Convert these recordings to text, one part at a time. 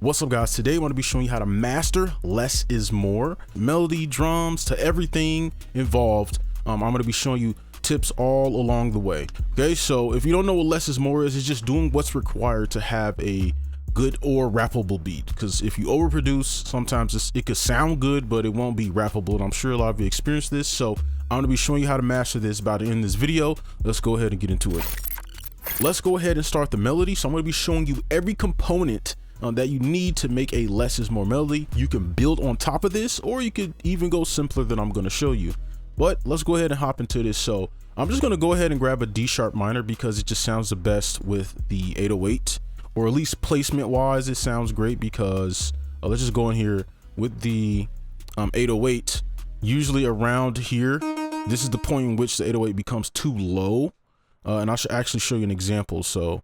What's up, guys? Today I want to be showing you how to master less is more. Melody, drums, to everything involved. I'm going to be showing you tips all along the way. Okay, so if you don't know what less is more is, it's just doing what's required to have a good or rappable beat. Because if you overproduce, sometimes it could sound good, but it won't be rappable. And I'm sure a lot of you experienced this. So I'm going to be showing you how to master this by the end of this video. Let's go ahead and get into it. Let's go ahead and start the melody. So I'm going to be showing you every component that you need to make a less is more melody. You can build on top of this, or you could even go simpler than I'm going to show you. But let's go ahead and hop into this. So I'm just going to go ahead and grab a D sharp minor because it just sounds the best with the 808, or at least placement wise, it sounds great because let's just go in here with the 808. Usually around here, this is the point in which the 808 becomes too low. And I should actually show you an example. So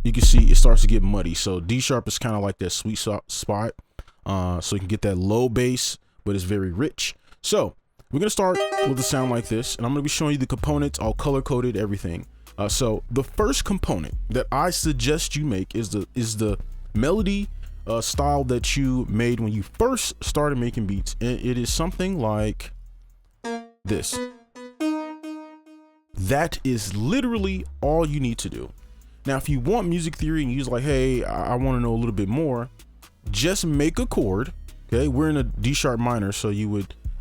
you can see it starts to get muddy. So D sharp is kind of like that sweet spot. So you can get that low bass, but it's very rich. So we're gonna start with a sound like this, and I'm gonna be showing you the components, all color coded, everything. So the first component that I suggest you make is the melody style that you made when you first started making beats. And it is something like this. That is literally all you need to do. Now, if you want music theory and you're like, hey, I want to know a little bit more, just make a chord. Okay, we're in a D sharp minor, so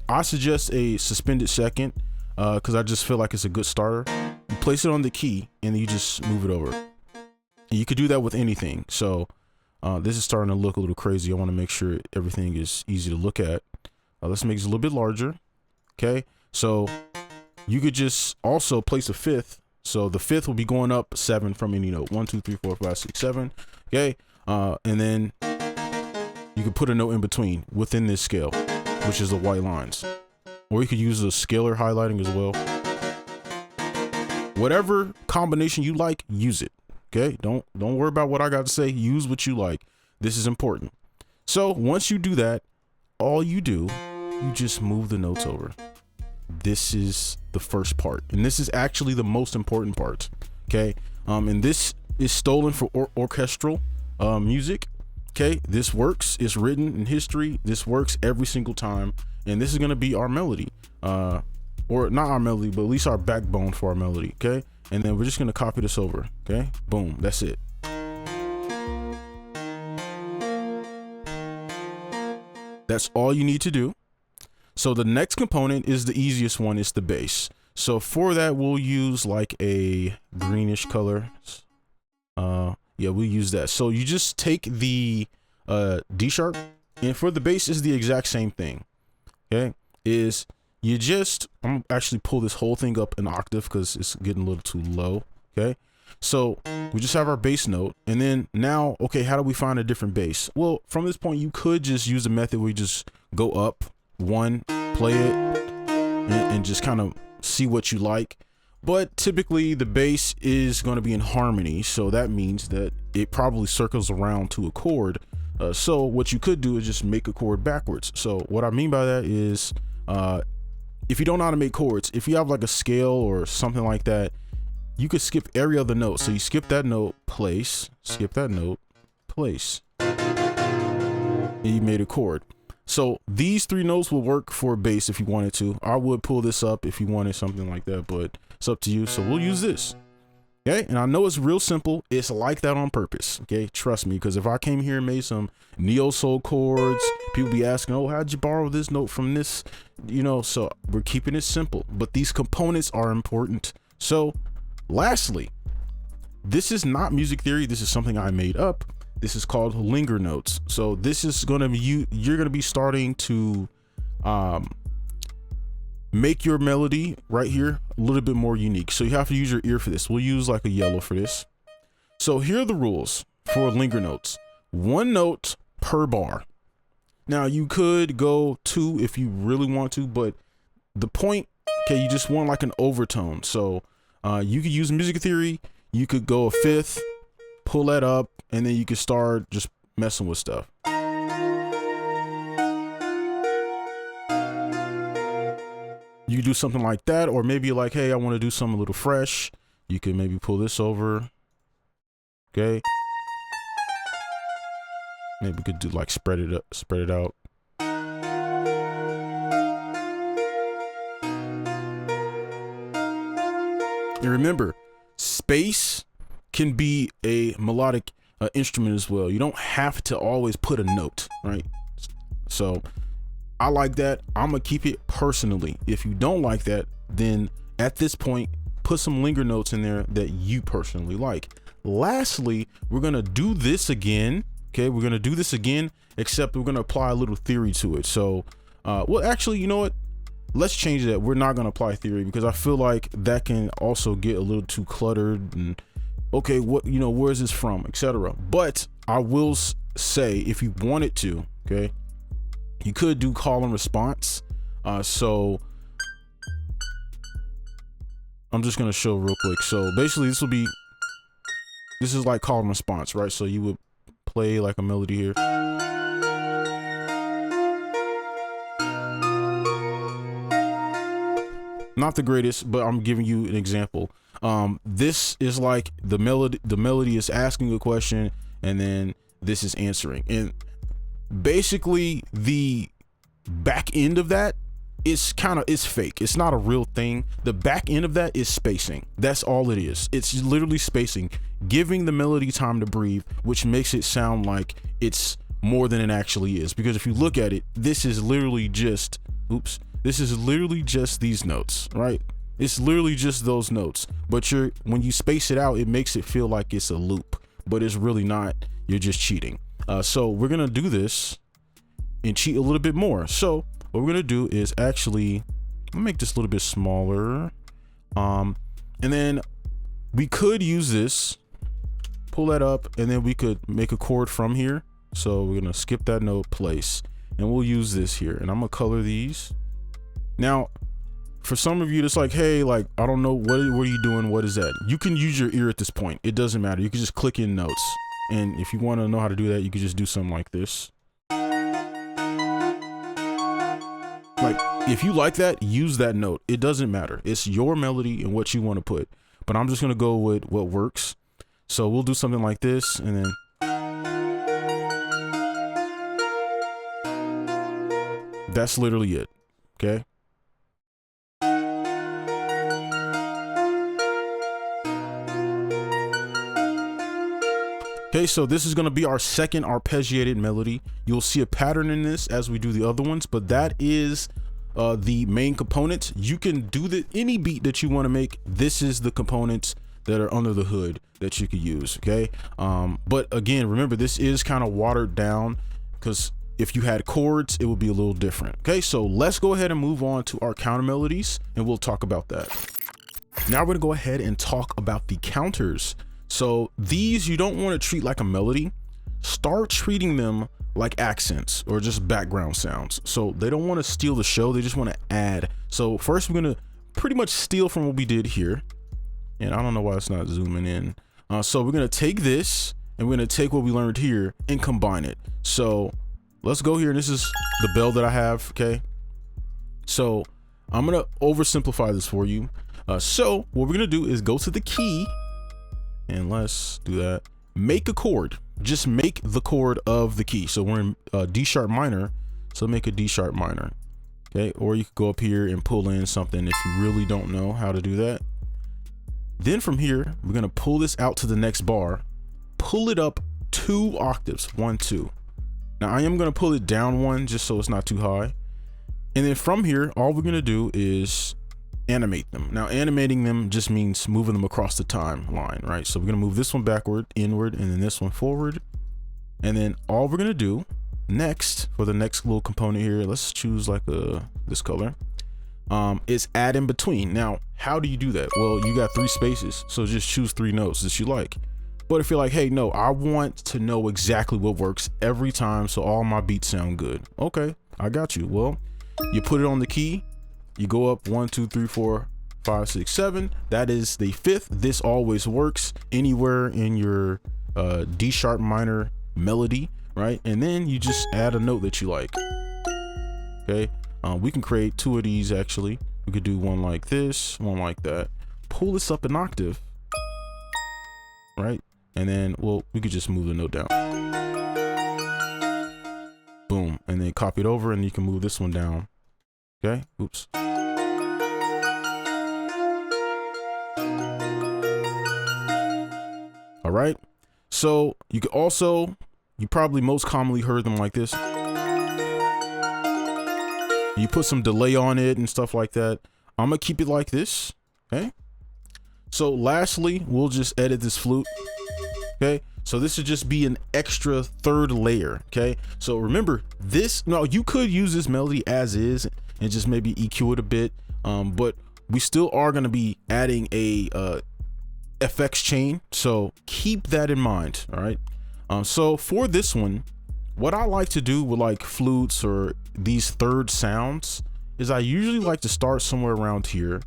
I suggest a suspended second because I just feel like it's a good starter. You place it on the key and then you just move it over. And you could do that with anything. So this is starting to look a little crazy. I want to make sure everything is easy to look at. Let's make it a little bit larger. Okay, so you could just also place a fifth. So the fifth will be going up 7 from any note. 1, 2, 3, 4, 5, 6, 7. Okay. And then you can put a note in between within this scale, which is the white lines. Or you could use a scalar highlighting as well. Whatever combination you like, use it. Okay. Don't worry about what I got to say. Use what you like. This is important. So once you do that, all you do, you just move the notes over. This is the first part, and this is actually the most important part. Okay, and this is stolen for orchestral music. Okay, this works. It's written in history. This works every single time, and this is going to be our melody, or not our melody, but at least our backbone for our melody. Okay, and then we're just going to copy this over. Okay, boom, that's it. That's all you need to do. So the next component is the easiest one. It's the bass. So for that, we'll use like a greenish color. Yeah, we'll use that. So you just take the D sharp, and for the bass is the exact same thing. Okay, I'm actually pull this whole thing up an octave because it's getting a little too low. Okay, so we just have our bass note, and then now, okay, how do we find a different bass? Well, from this point, you could just use a method where you just go up one, play it, and just kind of see what you like. But typically the bass is going to be in harmony, so that means that it probably circles around to a chord. So what you could do is just make a chord backwards. So what I mean by that is if you don't know how to make chords, if you have like a scale or something like that, you could skip every other note. So you skip that note, place, skip that note, place, and you made a chord. So these 3 notes will work for bass if you wanted to. I would pull this up if you wanted something like that, but it's up to you. So we'll use this. Okay, and I know it's real simple. It's like that on purpose. Okay, trust me, because if I came here and made some neo soul chords, people be asking, oh, how'd you borrow this note from this? You know, so we're keeping it simple, but these components are important. So lastly, this is not music theory. This is something I made up. This is called linger notes. So this is going to be you're going to be starting to make your melody right here a little bit more unique. So you have to use your ear for this. We'll use like a yellow for this. So here are the rules for linger notes. 1 note per bar. Now you could go 2 if you really want to, but the point, okay, you just want like an overtone. So you could use music theory. You could go a 5th, pull that up, and then you can start just messing with stuff. You can do something like that, or maybe like, hey, I want to do something a little fresh. You can maybe pull this over. Okay. Maybe we could do like spread it out. And remember, space can be a melodic instrument as well. You don't have to always put a note, right? So I like that. I'm gonna keep it personally. If you don't like that, then at this point, put some linger notes in there that you personally like. Lastly, we're gonna do this again. Okay, we're gonna do this again, except we're gonna apply a little theory to it. So, well, actually, you know what? Let's change that. We're not gonna apply theory because I feel like that can also get a little too cluttered and okay, what, you know, where is this from, etc. But I will say, if you wanted to, okay, you could do call and response. So I'm just gonna show real quick. So basically this is like call and response, right? So you would play like a melody here. Not the greatest, but I'm giving you an example. This is like the melody is asking a question and then this is answering. And basically the back end of that is fake. It's not a real thing. The back end of that is spacing. That's all it is. It's literally spacing, giving the melody time to breathe, which makes it sound like it's more than it actually is. Because if you look at it, this is literally just, this is literally just these notes, right? It's literally just those notes, but when you space it out, it makes it feel like it's a loop, but it's really not. You're just cheating. So we're gonna do this and cheat a little bit more. So what we're gonna do is actually make this a little bit smaller, and then we could use this, pull that up, and then we could make a chord from here. So we're gonna skip that note, place, and we'll use this here, and I'm gonna color these. Now, for some of you, it's like, hey, like, I don't know, what are you doing? What is that? You can use your ear at this point. It doesn't matter. You can just click in notes. And if you want to know how to do that, you can just do something like this. Like, if you like that, use that note. It doesn't matter. It's your melody and what you want to put. But I'm just going to go with what works. So we'll do something like this, and then that's literally it. Okay. Okay, so this is going to be our second arpeggiated melody. You'll see a pattern in this as we do the other ones, but that is the main component. You can do any beat that you want to make. This is the components that are under the hood that you could use, okay? But again, remember, this is kind of watered down because if you had chords, it would be a little different. Okay, so let's go ahead and move on to our counter melodies, and we'll talk about that. Now we're going to go ahead and talk about the counters. So these you don't want to treat like a melody. Start treating them like accents or just background sounds. So they don't want to steal the show, they just want to add. So first we're going to pretty much steal from what we did here. And I don't know why it's not zooming in. So we're going to take this and we're going to take what we learned here and combine it. So let's go here, and this is the bell that I have, okay? So I'm going to oversimplify this for you. So what we're going to do is go to the key. And let's do that. Make a chord. Just make the chord of the key. So we're in D sharp minor. So make a D sharp minor. Okay. Or you could go up here and pull in something if you really don't know how to do that. Then from here, we're going to pull this out to the next bar. Pull it up 2 octaves. 1, 2. Now I am going to pull it down 1 just so it's not too high. And then from here, all we're going to do is animate them. Now animating them just means moving them across the timeline, right? So we're gonna move this one backward, inward, and then this one forward. And then all we're gonna do next for the next little component here, let's choose like this color, is add in between. Now how do you do that? Well, you got 3 spaces, so just choose 3 notes that you like. But if you're like, hey, no, I want to know exactly what works every time so all my beats sound good, okay, I got you. Well, you put it on the key. You go up 1, 2, 3, 4, 5, 6, 7. That is the 5th. This always works anywhere in your D sharp minor melody, right? And then you just add a note that you like. Okay. We can create 2 of these actually. We could do one like this, one like that. Pull this up an octave, right? And then, well, we could just move the note down. boom, and then copy it over, and you can move this one down. Okay, oops. All right, so you could also, you probably most commonly heard them like this. You put some delay on it and stuff like that. I'm gonna keep it like this, okay? So lastly, we'll just edit this flute, okay? So this would just be an extra third layer, okay? So remember this, no, you could use this melody as is and just maybe EQ it a bit, but we still are gonna be adding a FX chain, so keep that in mind, all right? So for this one, what I like to do with like flutes or these third sounds is I usually like to start somewhere around here,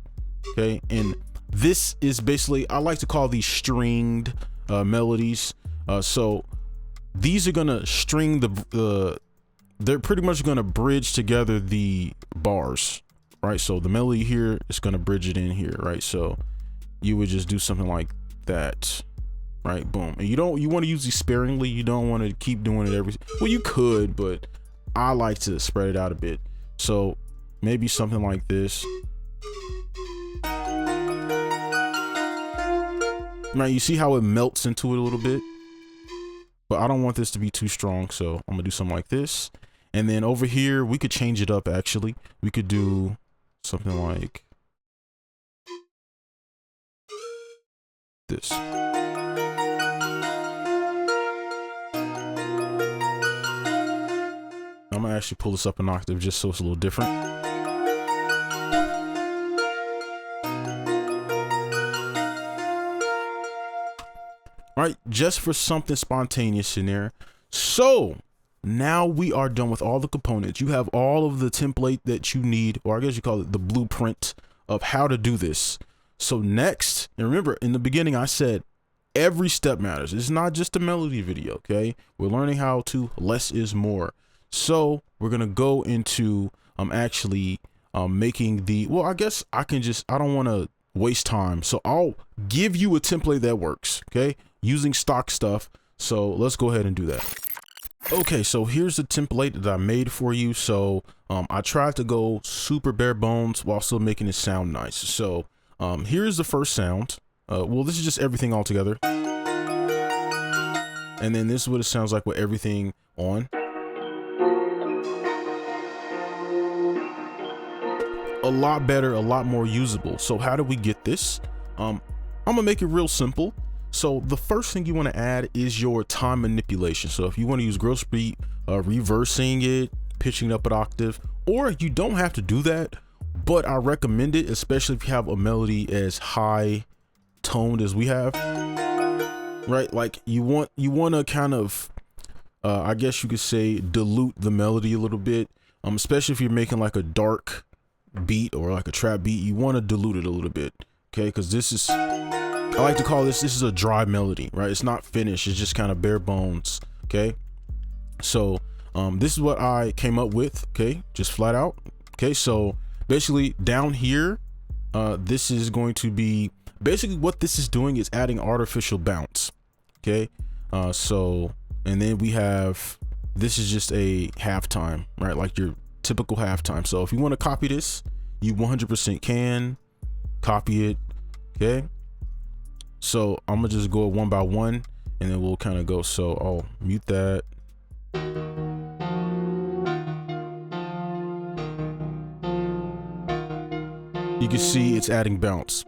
okay? And this is basically, I like to call these stringed melodies. So these are gonna string they're pretty much gonna bridge together the bars, right? So the melody here is gonna bridge it in here, right? So you would just do something like that, right? Boom. And you want to use these sparingly. You don't want to keep doing it well, you could, but I like to spread it out a bit. So maybe something like this. Right, you see how it melts into it a little bit, but I don't want this to be too strong, so I'm gonna do something like this. And then over here, we could change it up. Actually, we could do something like this. I'm gonna actually pull this up an octave just so it's a little different. All right, just for something spontaneous in there. So now we are done with all the components. You have all of the template that you need, or I guess you call it the blueprint of how to do this. So next, and remember in the beginning I said every step matters. It's not just a melody video, okay? We're learning how to less is more. So we're gonna go into actually making the, well, I guess I don't want to waste time, so I'll give you a template that works, okay, using stock stuff. So let's go ahead and do that. Okay, so here's the template that I made for you. So I tried to go super bare bones while still making it sound nice. So here's the first sound. Well, this is just everything all together, and then this is what it sounds like with everything on. A lot better, a lot more usable. So how do we get this? I'm gonna make it real simple. So the first thing you want to add is your time manipulation. So if you want to use gross beat, reversing it, pitching it up an octave, or you don't have to do that, but I recommend it, especially if you have a melody as high toned as we have, right? Like you want to kind of, I guess you could say, dilute the melody a little bit, especially if you're making like a dark beat or like a trap beat. You want to dilute it a little bit, okay? Because this is, I like to call this is a dry melody, right? It's not finished, it's just kind of bare bones, okay? So this is what I came up with, okay, just flat out. Okay, so basically down here, this is going to be, basically what this is doing is adding artificial bounce, okay? So, and then we have, this is just a halftime, right? Like your typical halftime. So if you want to copy this, you 100% can copy it, okay? So I'm gonna just go one by one, and then we'll kind of go. So I'll mute that. You can see it's adding bounce.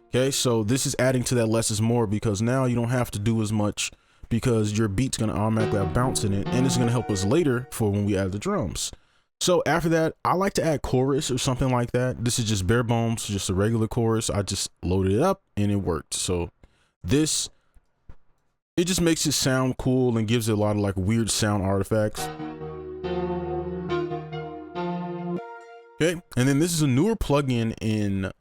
Okay, so this is adding to that less is more, because now you don't have to do as much, because your beat's gonna automatically have bounce in it, and it's gonna help us later for when we add the drums. So after that, I like to add chorus or something like that. This is just bare bones, just a regular chorus. I just loaded it up and it worked. So this, it just makes it sound cool and gives it a lot of like weird sound artifacts. Okay, and then this is a newer plugin in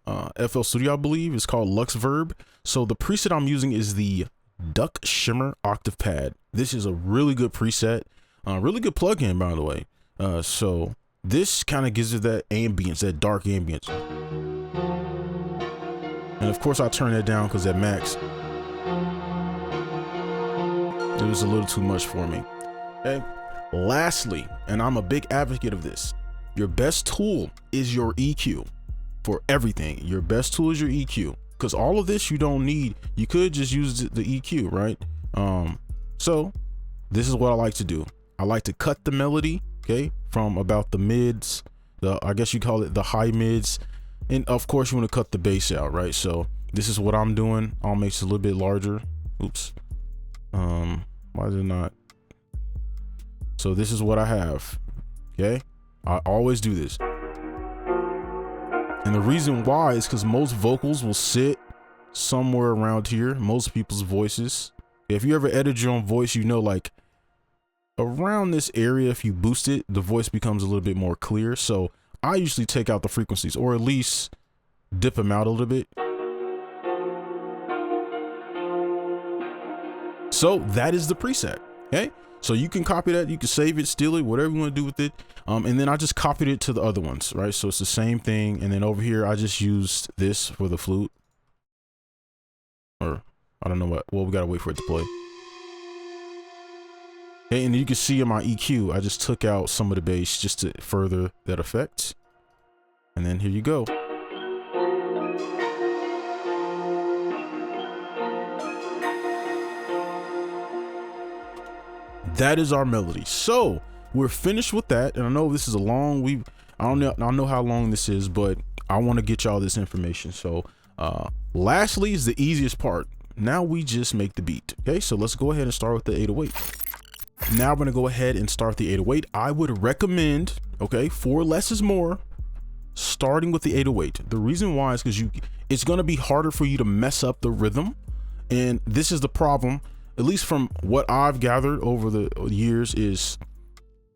FL Studio, I believe. It's called LuxVerb. So the preset I'm using is the Duck Shimmer Octave Pad. This is a really good preset, really good plugin, by the way. So this kind of gives it that ambience, that dark ambience. And of course I turn that down because at max, it was a little too much for me. Okay, Lastly, and I'm a big advocate of this, your best tool is your EQ for everything. Your best tool is your EQ, because all of this you don't need. You could just use the EQ, right? So this is what I like to do. I like to cut the melody, okay, from about the mids, I guess you call it the high mids, and of course you want to cut the bass out, right? So this is what I'm doing. I'll make it a little bit larger. Oops. Why did it not? So this is what I have, okay? I always do this. And the reason why is because most vocals will sit somewhere around here, most people's voices. If you ever edit your own voice, you know, like around this area, if you boost it, the voice becomes a little bit more clear. So I usually take out the frequencies, or at least dip them out a little bit. So that is the preset, okay? So you can copy that, you can save it, steal it, whatever you want to do with it. And then I just copied it to the other ones, right? So it's the same thing. And then over here, I just used this for the flute. Or I don't know what, well, we gotta wait for it to play. Okay, and you can see in my EQ, I just took out some of the bass just to further that effect. And then here you go. That is our melody. So we're finished with that. And I know this is a long, I don't know how long this is, but I want to get y'all this information. So lastly is the easiest part. Now we just make the beat. Okay, so let's go ahead and start with the 808. Now we're gonna go ahead and start the 808. I would recommend, okay, for less is more, starting with the 808. The reason why is because it's gonna be harder for you to mess up the rhythm. And this is the problem, at least from what I've gathered over the years, is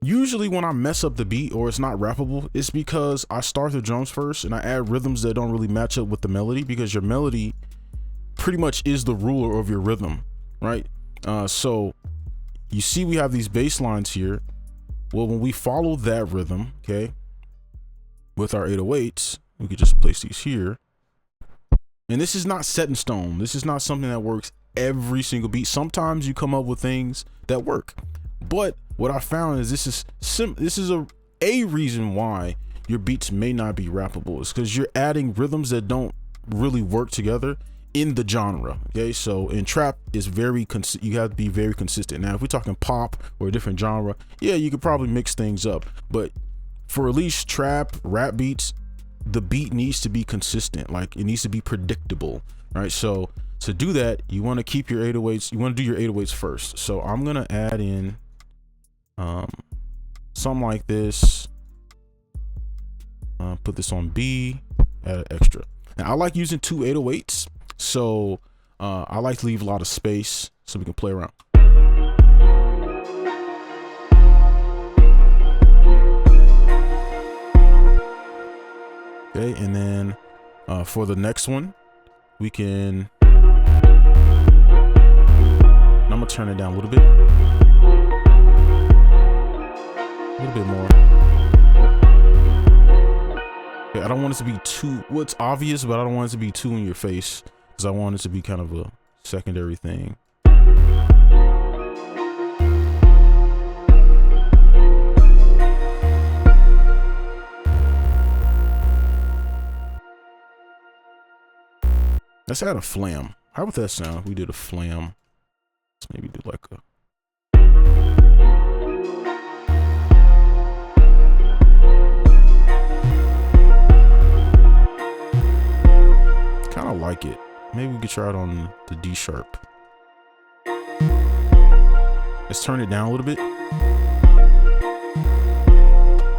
usually when I mess up the beat or it's not rappable, it's because I start the drums first and I add rhythms that don't really match up with the melody, because your melody pretty much is the ruler of your rhythm, right? So you see we have these bass lines here. Well, when we follow that rhythm, okay, with our 808s, we could just place these here. And this is not set in stone. This is not something that works every single beat. Sometimes you come up with things that work, but what I found is this is a reason why your beats may not be rappable, is because you're adding rhythms that don't really work together in the genre. Okay, so in trap is you have to be very consistent. Now if we're talking pop or a different genre, yeah, you could probably mix things up, but for at least trap rap beats, the beat needs to be consistent. Like, it needs to be predictable, right? So to do that, you want to keep your 808s, you want to do your 808s first. So I'm gonna add in something like this, put this on B, add an extra. Now I like using 2 808s, so I like to leave a lot of space so we can play around. Okay, and then for the next one, we can, I'm gonna turn it down a little bit more. Okay, I don't want it to be too, well, it's obvious, but I don't want it to be too in your face, because I want it to be kind of a secondary thing. Let's add a flam. How about that sound if we did a flam? Let's maybe do like a, kind of like it. Maybe we could try it on the D sharp. Let's turn it down a little bit.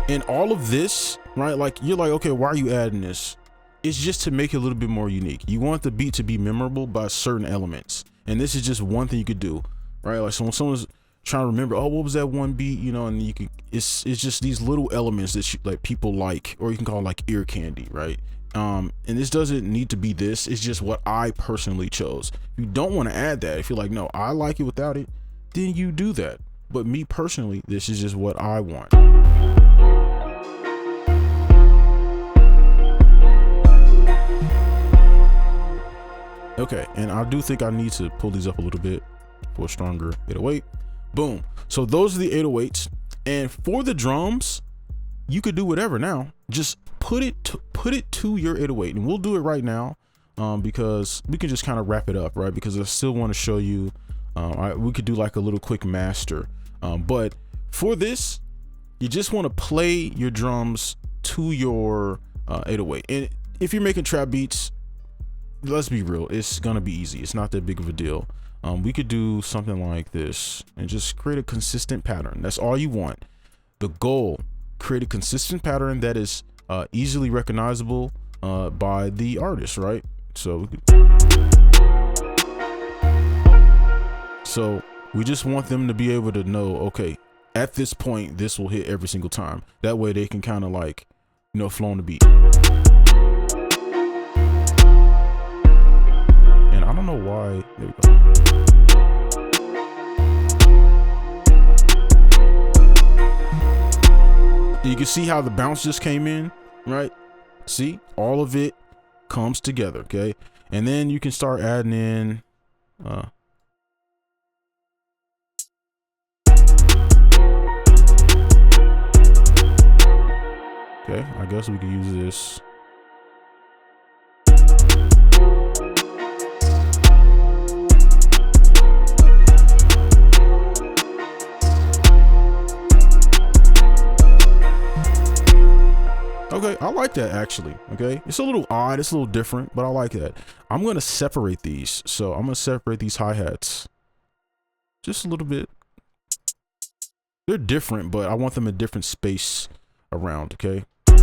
And all of this, right? Like, you're like, okay, why are you adding this? It's just to make it a little bit more unique. You want the beat to be memorable by certain elements. And this is just one thing you could do, right? Like, so when someone's trying to remember, oh, what was that one beat, you know, and you can, it's just these little elements that like people like, or you can call it like ear candy, right? And this doesn't need to be this, it's just what I personally chose. If you don't want to add that, if you're like, no, I like it without it, then you do that. But me personally, this is just what I want. Okay, and I do think I need to pull these up a little bit for a stronger 808. Boom. So those are the 808s. And for the drums, you could do whatever now. Just put it to your 808, and we'll do it right now because we can just kind of wrap it up, right? Because I still want to show you. We could do like a little quick master, but for this, you just want to play your drums to your 808. And if you're making trap beats, let's be real, it's gonna be easy. It's not that big of a deal. We could do something like this and just create a consistent pattern. That's all you want. The goal, create a consistent pattern that is easily recognizable by the artist, right? So we just want them to be able to know, okay, at this point, this will hit every single time. That way they can kind of like, you know, flow on the beat. And I don't know why, there we go. You can see how the bounce just came in, right? See, all of it comes together, okay? And then you can start adding in, okay, I guess we can use this. Okay, I like that actually. Okay, it's a little odd, it's a little different, but I like that. I'm gonna separate these. So I'm gonna separate these hi-hats just a little bit. They're different, but I want them in different space around. Okay, I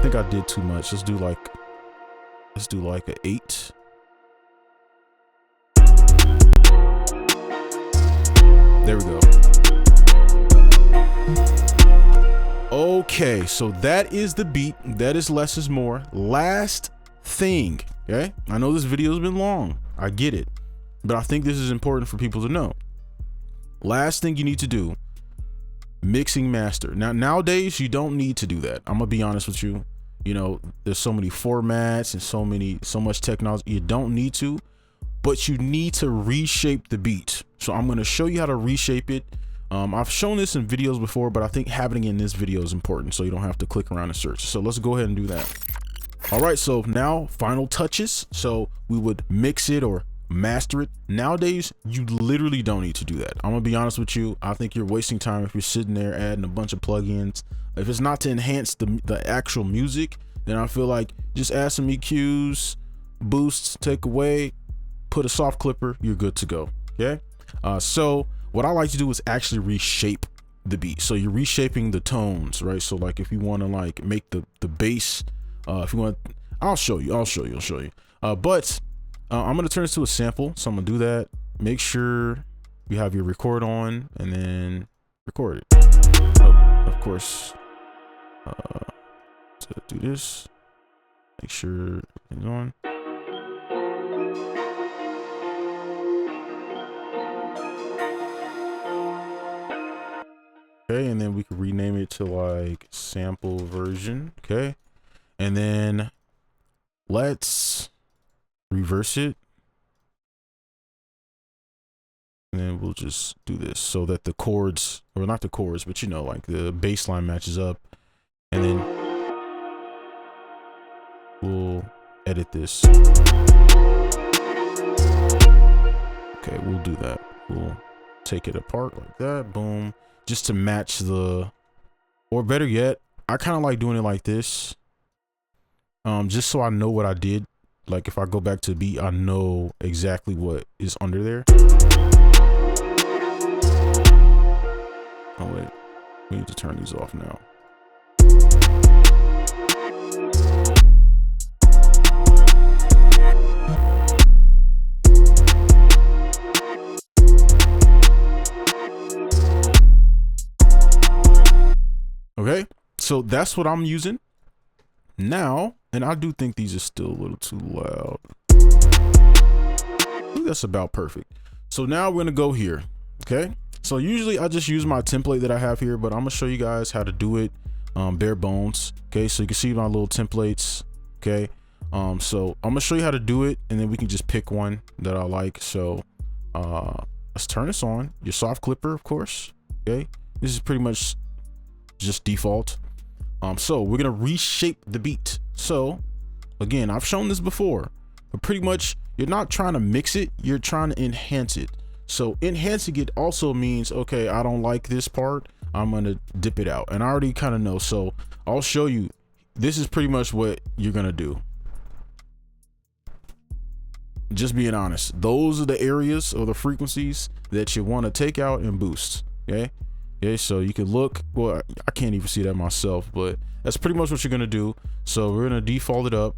think I did too much. Let's do like an 8. There we go. Okay, so that is the beat. That is less is more. Last thing, okay? I know this video has been long. I get it. But I think this is important for people to know. Last thing you need to do, mixing master. Now, nowadays, you don't need to do that. I'm gonna be honest with you. You know, there's so many formats and so much technology. You don't need to, but you need to reshape the beat. So I'm gonna show you how to reshape it. I've shown this in videos before, but I think having it in this video is important so you don't have to click around and search. So let's go ahead and do that. All right, so now final touches. So we would mix it or master it. Nowadays, you literally don't need to do that. I'm gonna be honest with you. I think you're wasting time if you're sitting there adding a bunch of plugins. If it's not to enhance the actual music, then I feel like just add some EQs, boosts, take away, put a soft clipper, you're good to go, okay? So what I like to do is actually reshape the beat. So you're reshaping the tones, right? So like if you want to like make the bass, if you want, I'll show you. But I'm going to turn this to a sample. So I'm going to do that. Make sure you have your record on and then record it. Of course, to do this, make sure it's on. Okay, and then we can rename it to like sample version. Okay, and then let's reverse it, and then we'll just do this so that the chords, or not the chords, but you know, like the bass line matches up, and then we'll edit this. Okay, we'll do that. We'll take it apart like that. Boom. Just to match the, or better yet, I kind of like doing it like this, just so I know what I did. Like if I go back to beat, I know exactly what is under there. Oh wait, we need to turn these off now. Okay, so that's what I'm using now, and I do think these are still a little too loud. I think that's about perfect. So now we're gonna go here. Okay, so usually I just use my template that I have here, but I'm gonna show you guys how to do it bare bones. Okay, so you can see my little templates. Okay, so I'm gonna show you how to do it, and then we can just pick one that I like. So let's turn this on. Your soft clipper, of course. Okay, this is pretty much just default. So we're gonna reshape the beat. So again, I've shown this before, but pretty much you're not trying to mix it, you're trying to enhance it. So enhancing it also means, okay, I don't like this part, I'm gonna dip it out, and I already kind of know. So I'll show you. This is pretty much what you're gonna do. Just being honest, those are the areas or the frequencies that you want to take out and boost. Okay, so you can look, well, I can't even see that myself, but that's pretty much what you're gonna do. So we're gonna default it up,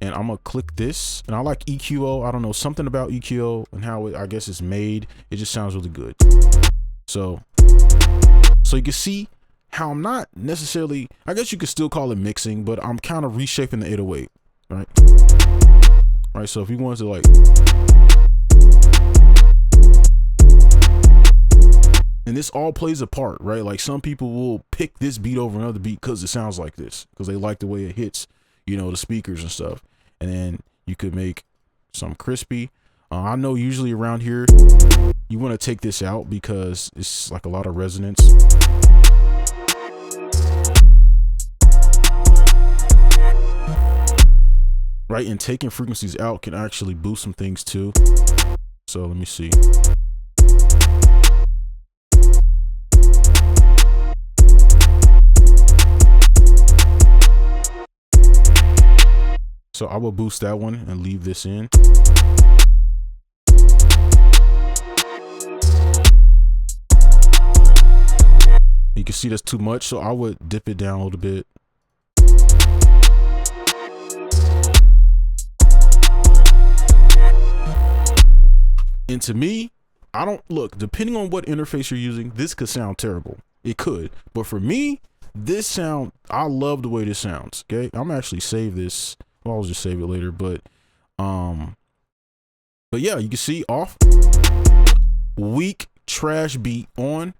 and I'm gonna click this, and I like EQO. I don't know, something about EQO and how it, I guess it's made, it just sounds really good. So you can see how I'm not necessarily, I guess you could still call it mixing, but I'm kind of reshaping the 808, right? Right, so if you wanted to like, and this all plays a part, right? Like some people will pick this beat over another beat because it sounds like this, because they like the way it hits, you know, the speakers and stuff. And then you could make some crispy. I know usually around here, you want to take this out because it's like a lot of resonance. Right, and taking frequencies out can actually boost some things too. So let me see. So I will boost that one and leave this in. You can see that's too much, so I would dip it down a little bit. And to me, I don't, look, depending on what interface you're using, this could sound terrible. It could. But for me, this sound, I love the way this sounds. Okay. I'm actually save this. Well, I'll just save it later. But yeah, you can see off. Weak trash beat on.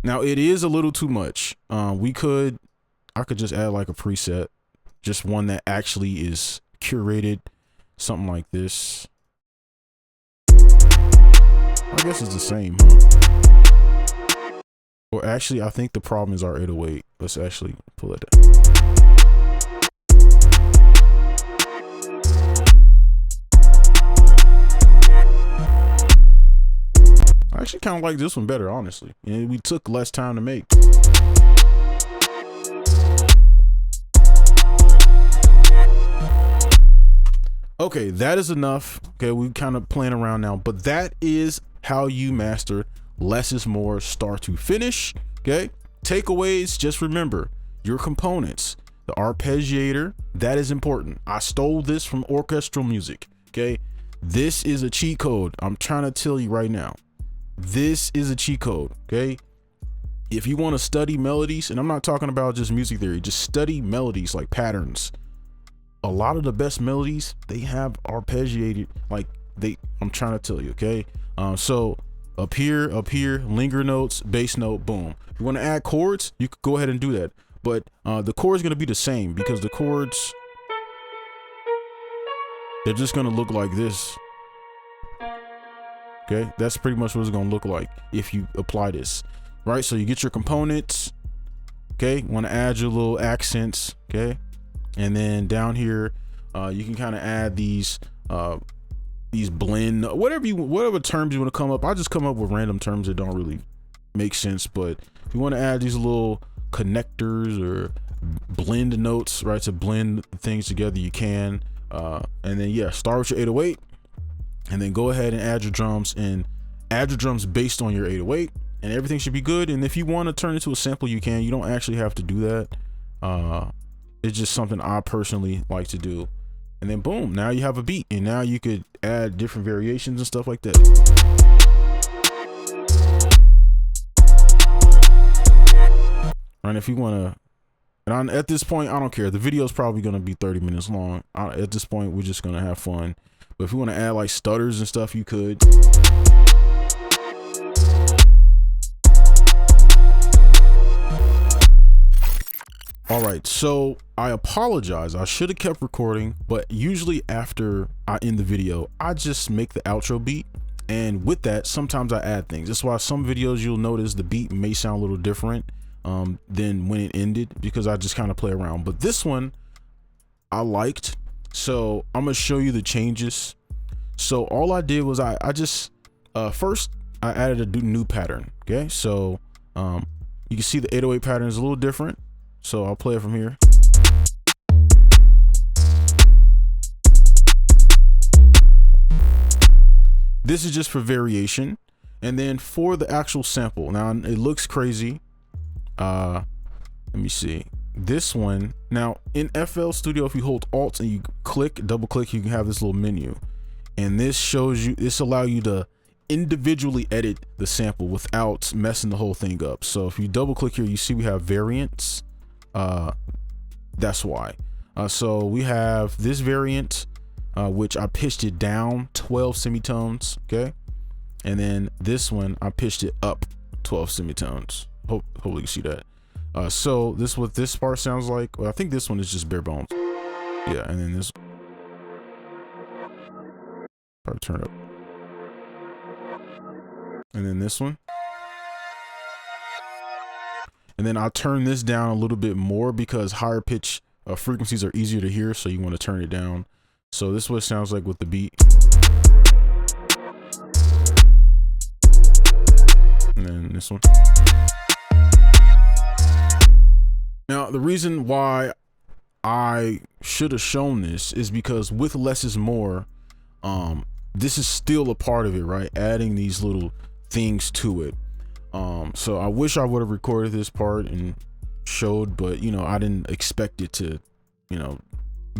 Now it is a little too much. I could just add like a preset. Just one that actually is curated, something like this. I guess it's the same, huh? Or actually, I think the problem is our 808. Let's actually pull it down. I actually kind of like this one better, honestly. And we took less time to make. Okay, that is enough. Okay, we kind of playing around now, but that is how you master less is more, start to finish. Okay, takeaways, just remember your components, the arpeggiator, that is important. I stole this from orchestral music. Okay, this is a cheat code. I'm trying to tell you right now, this is a cheat code. Okay, if you want to study melodies, and I'm not talking about just music theory, just study melodies like patterns. A lot of the best melodies, they have arpeggiated, like I'm trying to tell you. Okay, so up here, linger notes, bass note, boom. If you want to add chords, you could go ahead and do that, but the chord is going to be the same, because the chords, they're just going to look like this. Okay, that's pretty much what it's going to look like if you apply this, right? So you get your components. Okay, want to add your little accents. Okay, and then down here, you can kind of add these blend, whatever terms you want to come up. I just come up with random terms that don't really make sense, but if you want to add these little connectors or blend notes, right, to blend things together, you can. And then yeah, start with your 808, and then go ahead and add your drums, and add your drums based on your 808, and everything should be good. And if you want to turn it to a sample, you can. You don't actually have to do that. It's just something I personally like to do. And then boom, now you have a beat, and now you could add different variations and stuff like that. And if you want to, and at this point, I don't care. The video is probably going to be 30 minutes long. At this point, we're just going to have fun. But if you want to add like stutters and stuff, you could. All right, so I apologize. I should have kept recording, but usually after I end the video, I just make the outro beat. And with that, sometimes I add things. That's why some videos you'll notice the beat may sound a little different than when it ended, because I just kind of play around. But this one I liked, so I'm gonna show you the changes. So all I did was I just first I added a new pattern. Okay, so you can see the 808 pattern is a little different. So I'll play it from here. This is just for variation. And then for the actual sample, now it looks crazy. Let me see. This one, now in FL Studio, if you hold Alt and you click, double click, you can have this little menu. And this shows you, this allows you to individually edit the sample without messing the whole thing up. So if you double click here, you see we have variants. That's why. So we have this variant, which I pitched it down 12 semitones. Okay. And then this one, I pitched it up 12 semitones. Hopefully you see that. So this, what this part sounds like. Well, I think this one is just bare bones. Yeah. And then this, probably turn up. And then this one. And then I'll turn this down a little bit more because higher pitch frequencies are easier to hear. So you want to turn it down. So this is what it sounds like with the beat. And then this one. Now, the reason why I should have shown this is because with less is more, this is still a part of it, right? Adding these little things to it. So I wish I would have recorded this part and showed, but you know, I didn't expect it to, you know,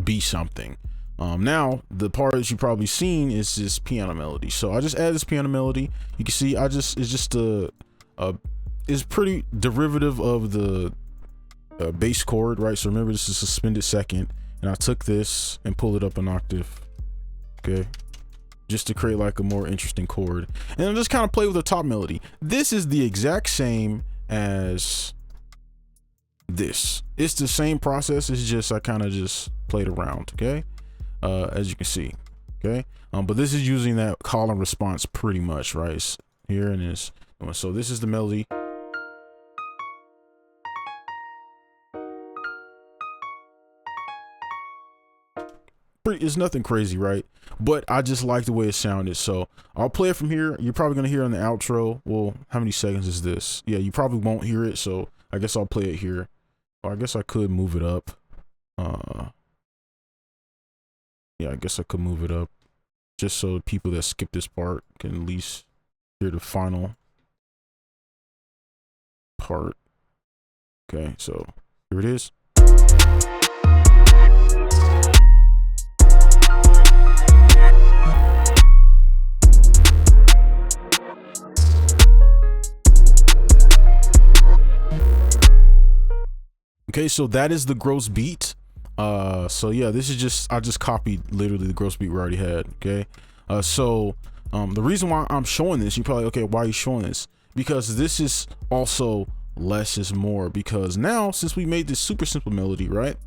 be something. Now the part that you probably seen is this piano melody. So I just added this piano melody. You can see it's just it's pretty derivative of the bass chord, right? So remember, this is suspended second, and I took this and pulled it up an octave. Okay. Just to create like a more interesting chord. And I'll just kind of play with the top melody. This is the exact same as this. It's the same process. It's just, I kind of just played around. Okay. As you can see. Okay. But this is using that call and response pretty much, right? It's here and this. So this is the melody. It's nothing crazy, right? But I just like the way it sounded. So I'll play it from here. You're probably going to hear it on the outro. Well, how many seconds is this? Yeah, you probably won't hear it. So I guess I'll play it here. Or I guess I could move it up. Yeah, I guess I could move it up just so people that skip this part can at least hear the final part. Okay, so here it is. Okay, so that is the gross beat. So yeah, this is just, I just copied literally the gross beat we already had. Okay. So the reason why I'm showing this, you probably, okay, why are you showing this? Because this is also less is more, because now since we made this super simple melody, right?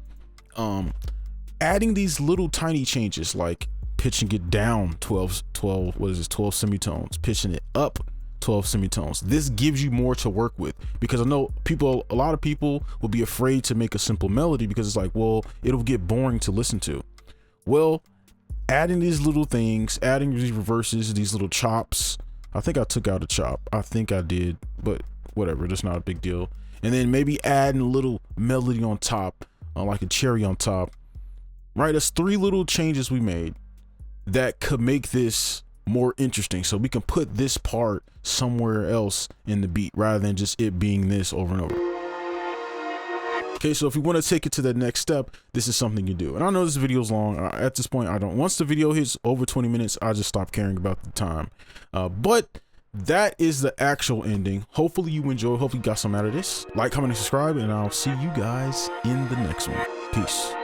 Adding these little tiny changes like pitching it down 12 semitones, pitching it up 12 semitones. This gives you more to work with, because I know a lot of people will be afraid to make a simple melody because it's like, well, it'll get boring to listen to. Well, adding these little things, adding these reverses, these little chops. I think I took out a chop. I think I did, but whatever, that's not a big deal. And then maybe adding a little melody on top, like a cherry on top. Right, that's 3 little changes we made that could make this more interesting, so we can put this part somewhere else in the beat rather than just it being this over and over. Okay, so if you want to take it to the next step, this is something you do. And I know this video is long. At this point, once the video hits over 20 minutes, I just stop caring about the time. But that is the actual ending. Hopefully you enjoy. Hopefully you got some out of this. Like, comment, and subscribe, and I'll see you guys in the next one. Peace.